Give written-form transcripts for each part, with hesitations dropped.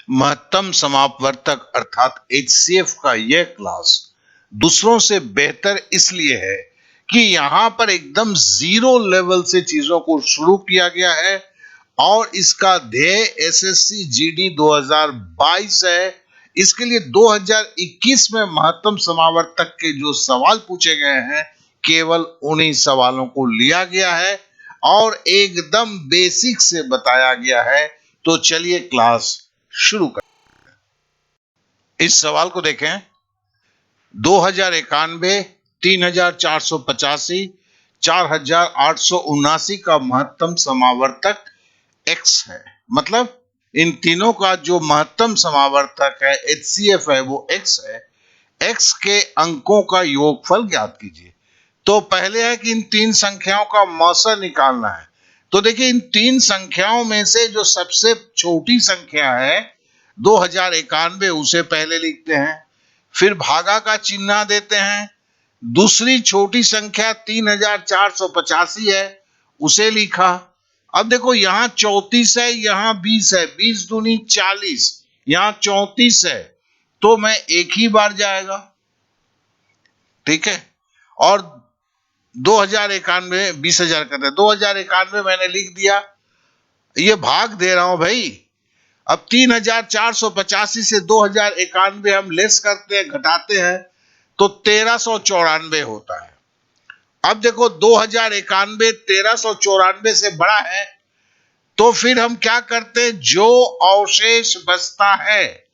महत्तम समापवर्तक अर्थात HCF का यह क्लास दूसरों से बेहतर इसलिए है कि यहां पर एकदम जीरो लेवल से चीजों को शुरू किया गया है और इसका ध्येय SSC GD 2022 है। इसके लिए 2021 में महत्तम समावर्तक के जो सवाल पूछे गए हैं केवल उन्हीं सवालों को लिया गया है और एकदम बेसिक से बताया गया है। तो चलिए क्लास शुरू कर। इस सवाल को देखें। 2091, 3485, 4879 का महत्तम समावर्तक x है। मतलब इन तीनों का जो महत्तम समावर्तक है HCF है वो x है। x के अंकों का योगफल ज्ञात कीजिए। तो पहले है कि इन तीन संख्याओं का मौसा निकालना है। तो देखिए इन तीन संख्याओं में से जो सबसे छोटी संख्या है 2091 उसे पहले लिखते हैं, फिर भागा का चिन्ह देते हैं। दूसरी छोटी संख्या 3485 है उसे लिखा। अब देखो यहां 34 है, यहां 20 है, 20 दूनी 40, यहां 34 है तो मैं एक ही बार जाएगा, ठीक है। और 2091 20,000 करते हैं, 2091 मैंने लिख दिया, ये भाग दे रहा हूं भाई। अब 3485 से 2091 हम लेस करते हैं, घटाते हैं तो 1394 होता है। अब देखो 2091 1394 से बड़ा है तो फिर हम क्या करते हैं, जो अवशेष बचता है,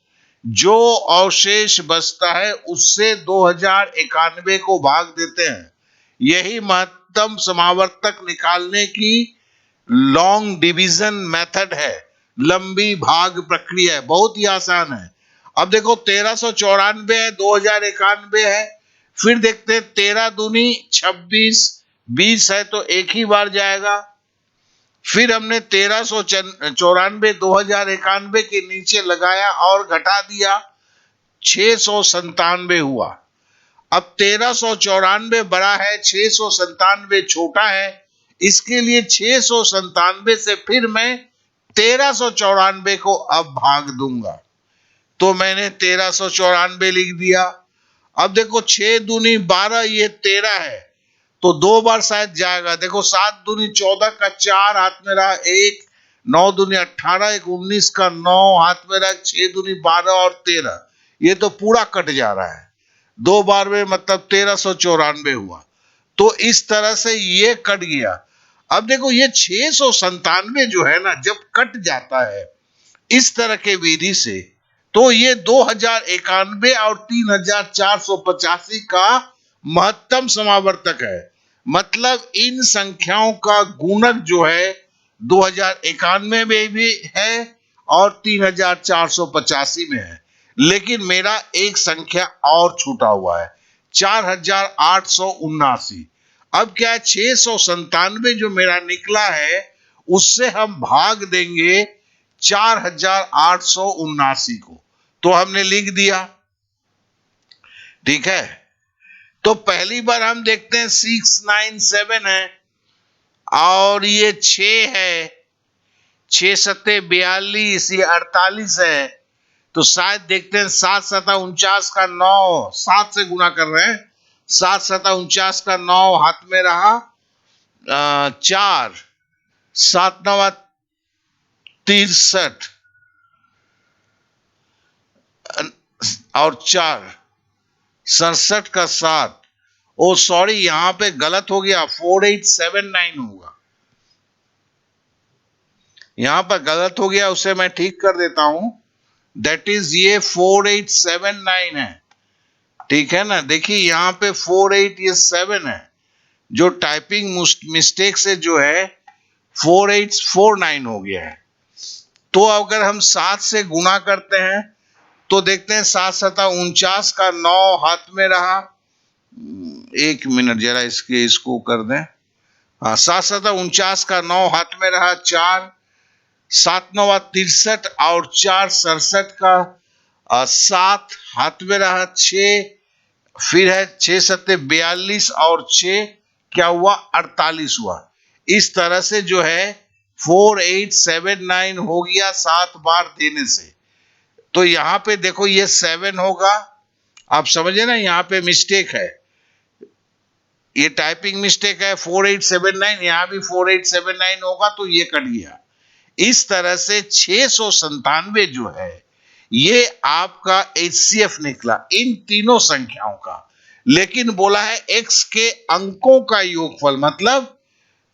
जो अवशेष बचता है उससे 2091 को भाग देते हैं। यही महत्तम समावर्तक निकालने की लॉन्ग डिवीजन मेथड है, लंबी भाग प्रक्रिया है, बहुत ही आसान है। अब देखो 1394 है, 2091 है, फिर देखते हैं 13 दूनी 26, 20 है तो एक ही बार जाएगा। फिर हमने 1394 2091 के नीचे लगाया और घटा दिया, 697 हुआ। अब 1394 बड़ा है, 697 छोटा है, इसके लिए 697 से फिर मैं 1394 को अब भाग दूंगा। तो मैंने 1394 लिख दिया। अब देखो 6 दूनी 12, ये 13 है तो दो बार शायद जाएगा। देखो 7 दूनी 14 का 4 हाथ में रहा 1, 9 दूनी 18, 1 19 का 9 हाथ में रहा, 6 दूनी 12 और 13, ये तो पूरा कट जा रहा है। दो बार में मतलब 1394 हुआ। तो इस तरह से ये कट गया। अब देखो ये 697 जो है ना, जब कट जाता है इस तरह के विधि से तो ये 2091 और 3485 का महत्तम समावर्तक है। मतलब इन संख्याओं का गुणक जो है 2091 में भी है और 3485 में है। लेकिन मेरा एक संख्या और छूटा हुआ है, 4879। अब क्या है, 697 जो मेरा निकला है उससे हम भाग देंगे 4879 को। तो हमने लिख दिया, ठीक है। तो पहली बार हम देखते हैं 697 है और ये 6 है, 6 सत्ते 42, ये 48 है। तो शायद देखते हैं 7 सता 49 का 9, 7 से गुणा कर रहे हैं, 7 सता 49 का 9 हाथ में रहा, 4, 7 9 63 और 4 67 का 7। ओ सॉरी, यहां पे गलत हो गया, 4879 होगा, यहां पर गलत हो गया, उसे मैं ठीक कर देता हूं। दैट इज ये 4879 है, ठीक है ना। देखिए यहां पे 48 ये 7 है, जो टाइपिंग मिस्टेक से जो है 4849 हो गया है। तो अगर हम 7 से गुणा करते हैं तो देखते हैं 7 सता 49 का 9 हाथ में रहा, एक मिनट जरा इसको कर दें। हाँ, 7 सता 49 का 9 हाथ में रहा, 4, 7 9 63 और 4 67 का 7 हाथ में रहा, 6, फिर है 6 सत्ते 42 और 6 क्या हुआ, 48 हुआ। इस तरह से जो है 4879 हो गया 7 बार देने से। तो यहां पे देखो ये 7 होगा, आप समझे ना, यहां पे मिस्टेक है, ये टाइपिंग मिस्टेक है, 4879, यहां भी 4879 होगा, तो ये कट गया। इस तरह से 697 जो है ये आपका HCF निकला इन तीनों संख्याओं का। लेकिन बोला है x के अंकों का योगफल, मतलब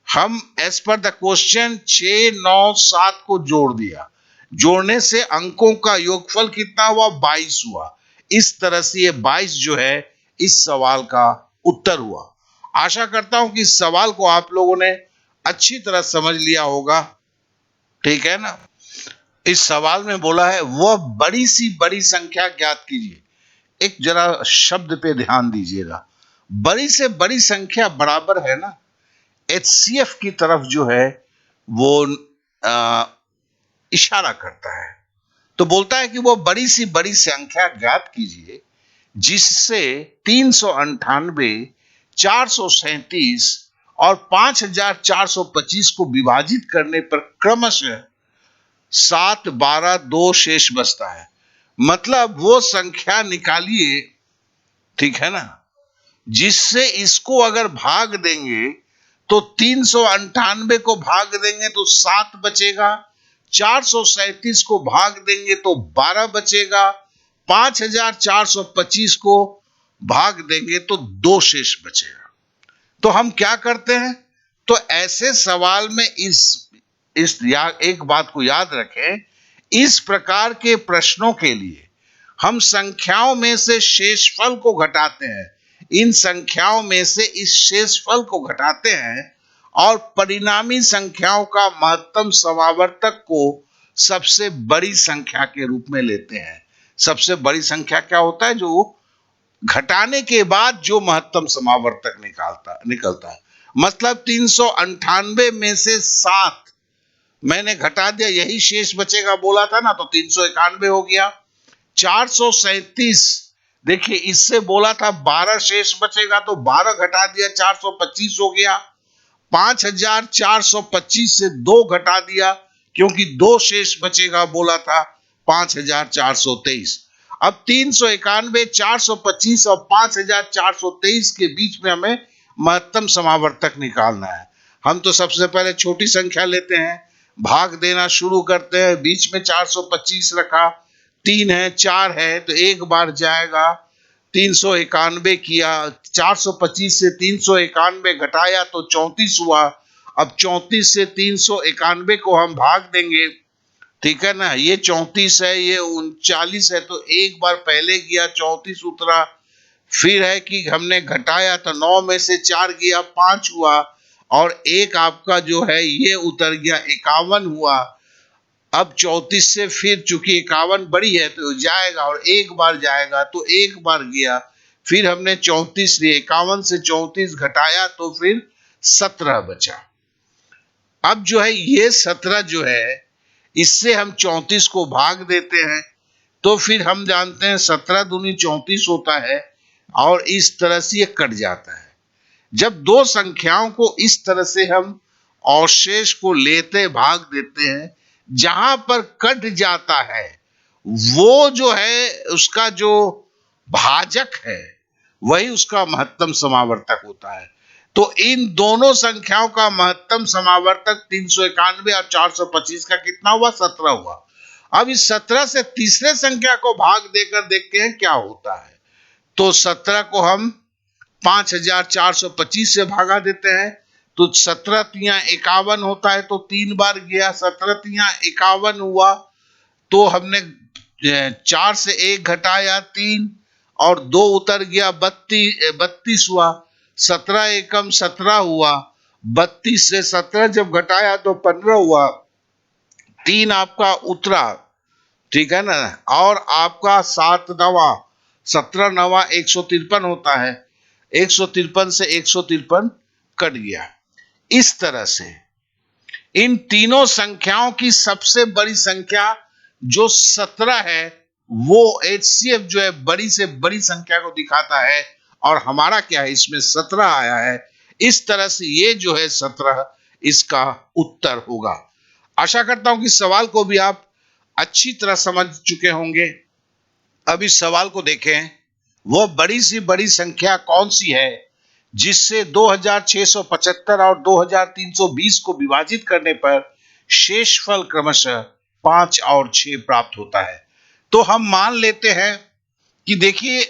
हम एज पर द क्वेश्चन 6, 9, 7 को जोड़ दिया, जोड़ने से अंकों का योगफल कितना हुआ, 22 हुआ। इस तरह से ये 22 जो है इस सवाल का उत्तर हुआ। आशा करता हूं कि इस सवाल को आप लोगों ने अच्छी तरह समझ लिया होगा, ठीक है ना। इस सवाल में बोला है वह बड़ी सी बड़ी संख्या ज्ञात कीजिए। एक जरा शब्द पे ध्यान दीजिएगा, बड़ी से बड़ी संख्या बराबर है ना HCF की तरफ जो है वो इशारा करता है। तो बोलता है कि वो बड़ी सी बड़ी संख्या ज्ञात कीजिए जिससे 398, 437 और 5425 को विभाजित करने पर क्रमशः 7, 12, 2 शेष बचता है। मतलब वो संख्या निकालिए, ठीक है ना, जिससे इसको अगर भाग देंगे तो 398 को भाग देंगे तो 7 बचेगा, 437 को भाग देंगे तो 12 बचेगा, 5425 को भाग देंगे तो 2 शेष बचेगा। तो हम क्या करते हैं, तो ऐसे सवाल में एक बात को याद रखें, इस प्रकार के प्रश्नों के लिए हम संख्याओं में से शेषफल को घटाते हैं, इन संख्याओं में से इस शेषफल को घटाते हैं और परिणामी संख्याओं का महत्तम समावर्तक को सबसे बड़ी संख्या के रूप में लेते हैं। सबसे बड़ी संख्या क्या होता है, जो घटाने के बाद जो महत्तम समावर्तक निकलता है। मतलब 398 में से 7 मैंने घटा दिया, यही शेष बचेगा बोला था ना, तो 391 हो गया। 437 देखिए इससे बोला था 12 शेष बचेगा, तो 12 घटा दिया, 425 हो गया। 5425 से 2 घटा दिया क्योंकि 2 शेष बचेगा बोला था, 5423। अब 391, 425 और 5423 के बीच में हमें महत्तम समावर्तक निकालना है। हम तो सबसे पहले छोटी संख्या लेते हैं, भाग देना शुरू करते हैं, बीच में 425 रखा, 3 है 4 है तो एक बार जाएगा, 391 किया, 425 से 391 घटाया तो 34 हुआ। अब 34 से 391 को हम भाग देंगे, ठीक है ना, ये 34 है, ये 39 है, तो एक बार पहले गया 34 उतरा, फिर है कि हमने घटाया तो 9 में से 4 गया 5 हुआ, और एक आपका जो है ये उतर गया 51 हुआ। अब 34 से फिर चूंकि 51 बड़ी है तो जाएगा और एक बार जाएगा, तो एक बार गया, फिर हमने 34 लिए, 51 से 34 घटाया तो फिर 17 बचा। अब जो है ये 17 जो है इससे हम 34 को भाग देते हैं, तो फिर हम जानते हैं 17 दूनी 34 होता है, और इस तरह से ये कट जाता है। जब दो संख्याओं को इस तरह से हम अवशेष को लेते भाग देते हैं, जहां पर कट जाता है वो जो है उसका जो भाजक है वही उसका महत्तम समावर्तक होता है। तो इन दोनों संख्याओं का महत्तम समावर्तक 391 और 425 का कितना हुआ, 17 हुआ। अब इस 17 से तीसरे संख्या को भाग देकर देखते हैं क्या होता है। तो 17 को हम 5425 से भागा देते हैं, तो 17 तिया 51 होता है, तो 3 बार गया, 17 तिया 51 हुआ, तो हमने 4 से 1 घटाया 3 और 2 उतर गया, 32 हुआ। 17 एकम 17 हुआ, 32 से 17 जब घटाया तो 15 हुआ, 3 आपका उतरा, ठीक है ना, और आपका 7 नवा 17 नवा 153 होता है, 153 से 153 कट गया। इस तरह से इन तीनों संख्याओं की सबसे बड़ी संख्या जो 17 है वो HCF जो है बड़ी से बड़ी संख्या को दिखाता है, और हमारा क्या है इसमें 17 आया है। इस तरह से ये जो है 17 इसका उत्तर होगा। आशा करता हूं कि सवाल को भी आप अच्छी तरह समझ चुके होंगे। अब इस सवाल को देखें, वो बड़ी सी बड़ी संख्या कौन सी है जिससे 2675 और 2320 को विभाजित करने पर शेषफल क्रमशः 5 और 6 प्राप्त होता है। तो हम मान लेते हैं कि देखिए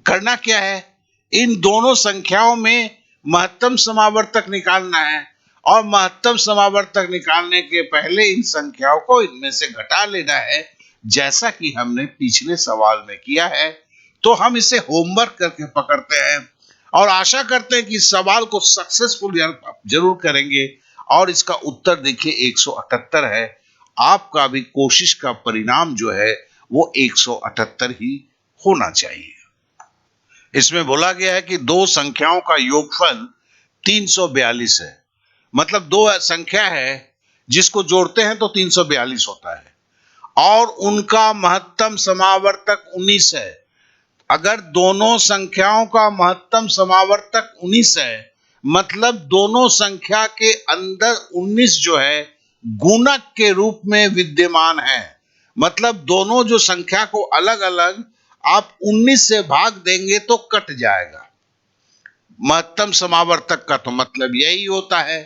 करना क्या है, इन दोनों संख्याओं में महत्तम समावर्तक निकालना है और महत्तम समावर्तक निकालने के पहले इन संख्याओं को इनमें से घटा लेना है, जैसा कि हमने पिछले सवाल में किया है। तो हम इसे होमवर्क करके पकड़ते हैं और आशा करते हैं कि सवाल को सक्सेसफुल जरूर करेंगे। और इसका उत्तर देखिए 178 है। आपका भी कोशिश का परिणाम जो है वो 178 ही होना चाहिए। इसमें बोला गया है कि दो संख्याओं का योगफल 342 है। मतलब दो संख्या है जिसको जोड़ते हैं तो 342 होता है और उनका महत्तम समावर्तक 19 है। अगर दोनों संख्याओं का महत्तम समावर्तक 19 है, मतलब दोनों संख्या के अंदर 19 जो है गुणक के रूप में विद्यमान है। मतलब दोनों जो संख्या को अलग अलग आप 19 से भाग देंगे तो कट जाएगा। महत्तम समावर्तक का तो मतलब यही होता है।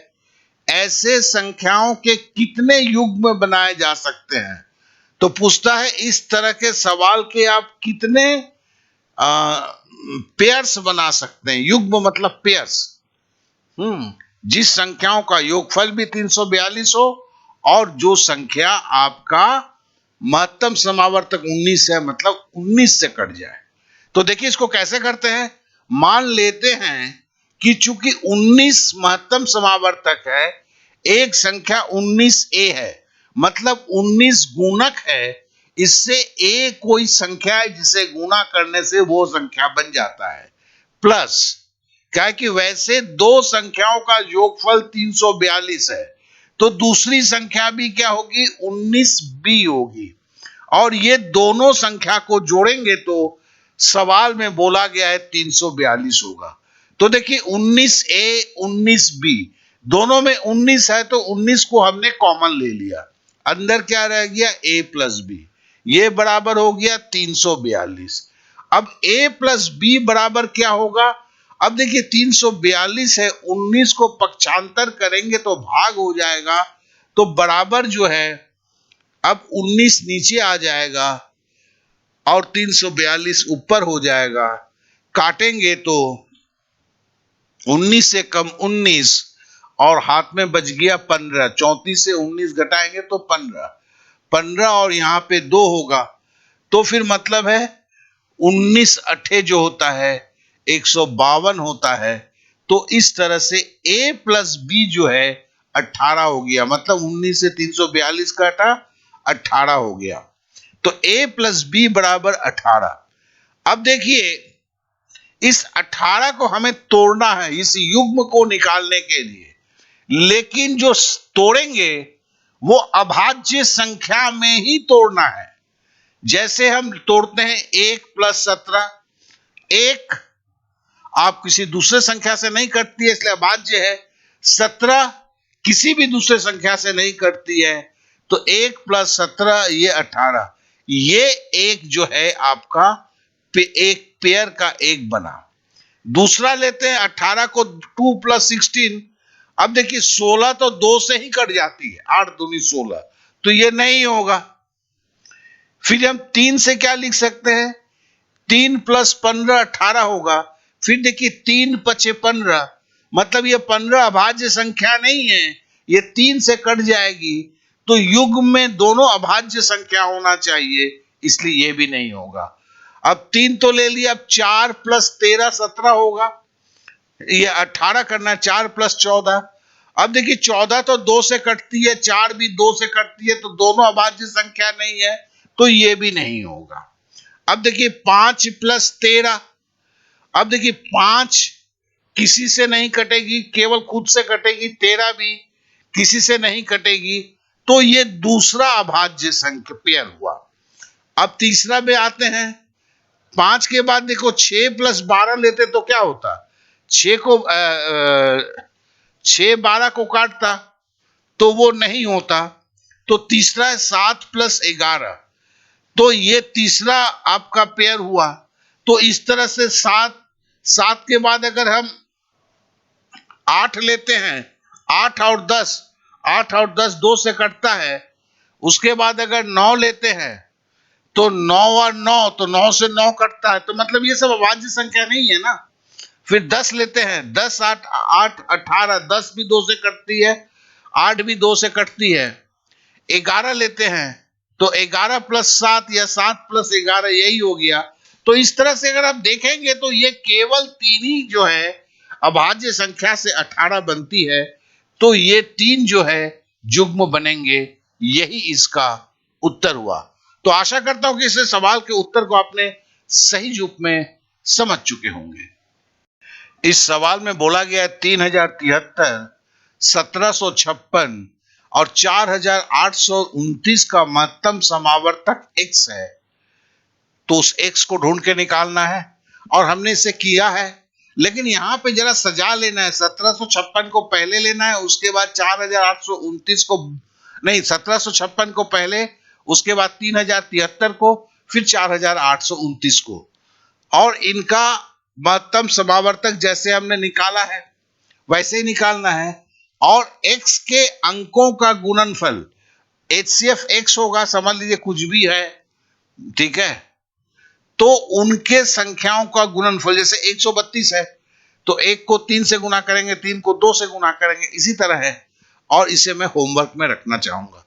ऐसे संख्याओं के कितने युग्म बनाए जा सकते हैं? तो पूछता है इस तरह के सवाल के आप कितने पेयर्स बना सकते हैं। युग्म मतलब पेयर्स। जिस संख्याओं का योगफल भी 342 हो और जो संख्या आपका महत्तम समावर्तक 19 है, मतलब 19 से कट जाए। तो देखिए इसको कैसे करते हैं। मान लेते हैं कि चूंकि 19 महत्तम समावर्तक है, एक संख्या 19a है, मतलब 19 गुणक है। इससे a कोई संख्या है जिसे गुणा करने से वो संख्या बन जाता है। प्लस क्या है कि वैसे दो संख्याओं का योगफल 342 है, तो दूसरी संख्या भी क्या होगी 19b होगी। और ये दोनों संख्या को जोड़ेंगे तो सवाल में बोला गया है 342 होगा। तो देखिए 19a 19b दोनों में 19 है, तो 19 को हमने कॉमन ले लिया। अंदर क्या रह गया a प्लस b, ये बराबर हो गया 342। अब a प्लस b बराबर क्या होगा। अब देखिए 342 है, 19 को पक्षांतर करेंगे तो भाग हो जाएगा, तो बराबर जो है अब 19 नीचे आ जाएगा और 342 ऊपर हो जाएगा। काटेंगे तो 19 से कम 19 और हाथ में बच गया 15। 34 से 19 घटाएंगे तो 15, 15 और यहां पे 2 होगा। तो फिर मतलब है 19 अट्ठे जो होता है 152 होता है। तो इस तरह से a प्लस b जो है 18 हो गया। मतलब 19 से 342 काटा 18 हो गया। तो a प्लस बी बराबर 18। अब देखिए इस 18 को हमें तोड़ना है इस युग्म को निकालने के लिए, लेकिन जो तोड़ेंगे वो अभाज्य संख्या में ही तोड़ना है। जैसे हम तोड़ते हैं 1 प्लस 17, 1 आप किसी दूसरे संख्या से नहीं कटती है इसलिए अभाज्य है। 17 किसी भी दूसरे संख्या से नहीं कटती है, तो 1 प्लस 17 ये 18। ये एक जो है आपका एक पेयर का एक बना। दूसरा लेते हैं 18 को 2 प्लस 16। अब देखिए 16 तो 2 से ही कट जाती है, 8 दूनी 16, तो ये नहीं होगा। फिर हम 3 से क्या लिख सकते हैं, 3 प्लस 15 18 होगा। फिर देखिए 3 पचे 15, मतलब ये 15 अभाज्य संख्या नहीं है, ये 3 से कट जाएगी। तो युग्म में दोनों अभाज्य संख्या होना चाहिए, इसलिए ये भी नहीं होगा। अब 3 तो ले लिया, अब 4 प्लस 13 17 होगा। ये 18 करना है, 4 प्लस 14। अब देखिए 14 तो 2 से कटती है, 4 भी 2 से कटती है, तो दोनों अभाज्य संख्या नहीं है, तो ये भी नहीं होगा। अब देखिए 5 प्लस 13। अब देखिए 5 किसी से नहीं कटेगी, केवल खुद से कटेगी। 13 भी किसी से नहीं कटेगी, तो ये दूसरा अभाज्य संख्या पेयर हुआ। अब तीसरा में आते हैं। 5 के बाद देखो 6 प्लस 12 लेते तो क्या होता, 6 को 6 12 को काटता, तो वो नहीं होता। तो तीसरा है 7 + 11, तो ये तीसरा आपका पेयर हुआ। तो इस तरह से 7 के बाद अगर हम 8 लेते हैं, 8 और 10, 8 और 10 2 से कटता है। उसके बाद अगर 9 लेते हैं तो 9 और 9, तो 9 से 9 कटता है, तो मतलब ये सब अभाज्य संख्या नहीं है ना। फिर 10 लेते हैं, 10 8 8 18, 10 भी 2 से कटती है, 8 भी 2 से कटती है। 11 लेते हैं तो 11 + 7 या 7 + 11 यही हो गया। तो इस तरह से अगर आप देखेंगे तो ये केवल 3 ही जो है अभाज्य संख्या से 18 बनती है। तो ये 3 जो है युग्म बनेंगे, यही इसका उत्तर हुआ। तो आशा करता हूं कि इस सवाल के उत्तर को आपने सही रूप में समझ चुके होंगे। इस सवाल में बोला गया है 3073, 1756 और 4829 का महत्तम समावर्तक x है। तो उस x को ढूंढ के निकालना है और हमने इसे किया है। लेकिन यहां पे जरा सजा लेना है, 1756 को पहले लेना है, उसके बाद 4829 को नहीं, 1756 को पहले, उसके बाद 3073 को, फिर 4829 को, और इनका महत्तम समावर्तक जैसे हमने निकाला है वैसे ही निकालना है। और x के अंकों का गुणनफल, HCF x होगा, समझ लीजिए कुछ भी है, ठीक है, तो उनके संख्याओं का गुणनफल, जैसे 132 है तो 1 को 3 से गुना करेंगे, 3 को 2 से गुना करेंगे, इसी तरह है। और इसे मैं होमवर्क में रखना चाहूंगा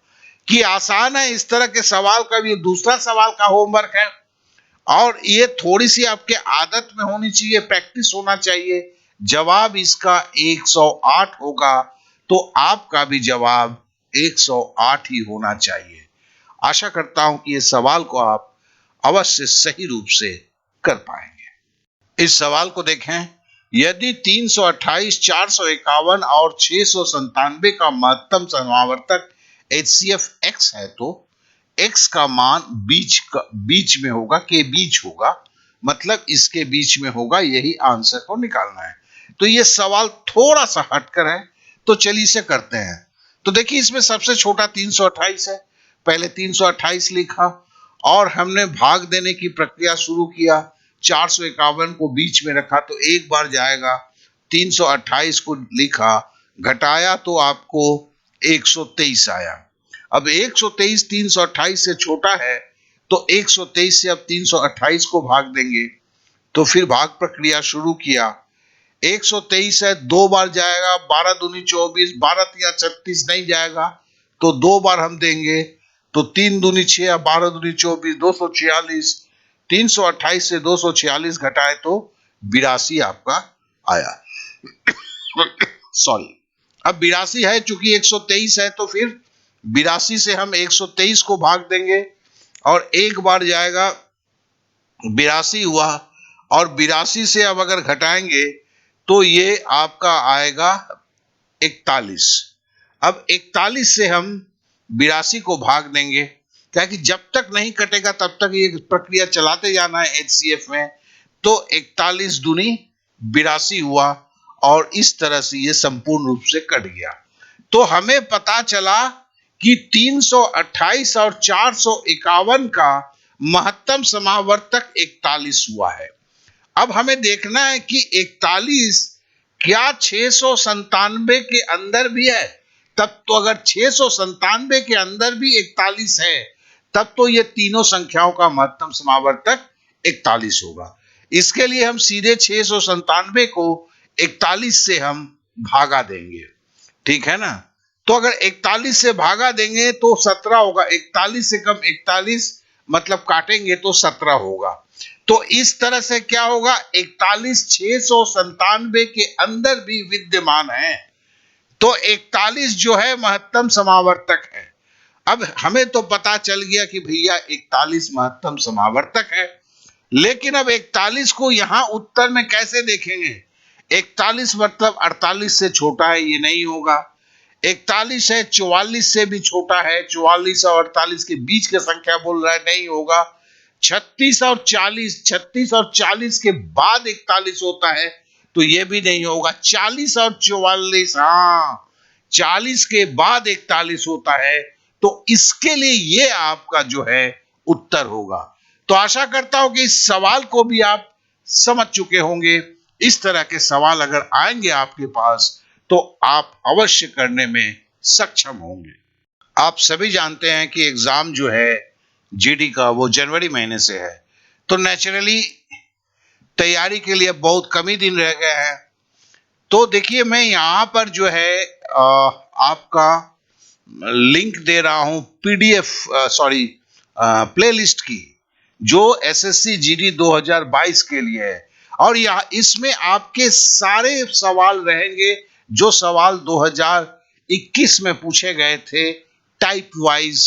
कि आसान है। इस तरह के सवाल का भी दूसरा सवाल का होमवर्क है, और ये थोड़ी सी आपके आदत में होनी चाहिए, प्रैक्टिस होना चाहिए। जवाब इसका 108 होगा, तो आपका भी जवाब 108 ही होना चाहिए। आशा करता हूं कि इस सवाल को आप अवश्य सही रूप से कर पाएंगे। इस सवाल को देखें, यदि 328, 451 और 697 का महत्तम समावर्तक HCF x है, तो x का मान बीच में होगा, के बीच होगा, मतलब इसके बीच में होगा, यही आंसर को निकालना है। तो ये सवाल थोड़ा सा हटकर है, तो चलिए इसे करते हैं। तो देखिए, इसमें सबसे छोटा 328 है, पहले 328 लिखा और हमने भाग देने की प्रक्रिया शुरू किया। 451 को बीच में रखा तो एक बार जाएगा, 328 को लिखा, घटाया तो आपको 123 आया। अब 123 328 से छोटा है, तो 123 से अब 328 को भाग देंगे। तो फिर भाग प्रक्रिया शुरू किया। 123 है, 2 बार जाएगा, 12 दूनी 24, 12 तिया 36 नहीं जाएगा, तो 2 बार हम देंगे, तो 3 दूनी 6, 12 दूनी 24, 246। 328 से 246 घटाए तो 82 आपका आया। सॉरी, अब 82 है, चूंकि 123 है, तो फिर 82 से हम 123 को भाग देंगे और एक बार जाएगा, 82 हुआ, और 82 से अब अगर घटाएंगे तो ये आपका आएगा 41। अब 41 से हम 82 को भाग देंगे, क्या कि जब तक नहीं कटेगा तब तक ये प्रक्रिया चलाते जाना है HCF में। तो 41 दूनी 82 हुआ, और इस तरह से ये संपूर्ण रूप से कट गया। तो हमें पता चला कि 328 और 451 का महत्तम समावर्तक 41 हुआ है। अब हमें देखना है कि 41 क्या 697 के अंदर भी है। तब तो अगर 697 के अंदर भी 41 है, तब तो ये तीनों संख्याओं का महत्तम समावर्तक 41 होगा। इसके लिए हम सीधे 697 को 41 से हम भागा देंगे, ठीक है ना। तो अगर 41 से भागा देंगे तो 17 होगा, 41 से कम 41 मतलब काटेंगे तो 17 होगा। तो इस तरह से क्या होगा, 41 697 के अंदर भी विद्यमान है, तो 41 जो है महत्तम समावर्तक है। अब हमें तो पता चल गया कि भैया 41 महत्तम समावर्तक है, लेकिन अब 41 को यहां उत्तर में कैसे देखेंगे। 41 मतलब 48 से छोटा है, ये नहीं होगा। 41 है, 44 से भी छोटा है, 44 और 48 के बीच की संख्या बोल रहा है, नहीं होगा। 36 और 40 के बाद 41 होता है, तो ये भी नहीं होगा। 40 और 44, हाँ, 40 के बाद 41 होता है, तो इसके लिए ये आपका जो है उत्तर होगा। तो आशा करता हूं कि इस सवाल को भी आप समझ चुके होंगे। इस तरह के सवाल अगर आएंगे आपके पास तो आप अवश्य करने में सक्षम होंगे। आप सभी जानते हैं कि एग्जाम जो है जीडी का वो जनवरी महीने से है, तो नेचुरली तैयारी के लिए बहुत कम ही दिन रह गए हैं। तो देखिए मैं यहाँ पर जो है आपका लिंक दे रहा हूं पीडीएफ सॉरी प्लेलिस्ट की, जो एसएससी जीडी 2022 के लिए है। और यह इसमें आपके सारे सवाल रहेंगे जो सवाल 2021 में पूछे गए थे, टाइप वाइज,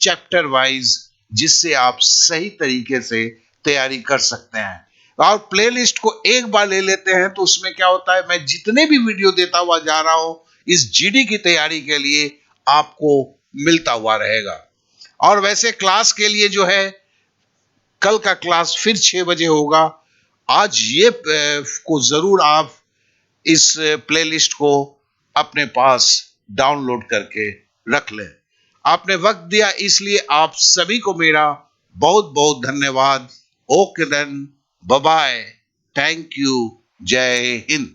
चैप्टर वाइज, जिससे आप सही तरीके से तैयारी कर सकते हैं। और प्लेलिस्ट को एक बार ले लेते हैं तो उसमें क्या होता है, मैं जितने भी वीडियो देता हुआ जा रहा हूं इस जीडी की तैयारी के लिए आपको मिलता हुआ रहेगा। और वैसे क्लास के लिए जो है कल का क्लास फिर 6 बजे होगा। आज ये को जरूर आप इस प्लेलिस्ट को अपने पास डाउनलोड करके रख लें। आपने वक्त दिया इसलिए आप सभी को मेरा बहुत बहुत धन्यवाद। Okay then, bye bye, thank you, जय हिंद।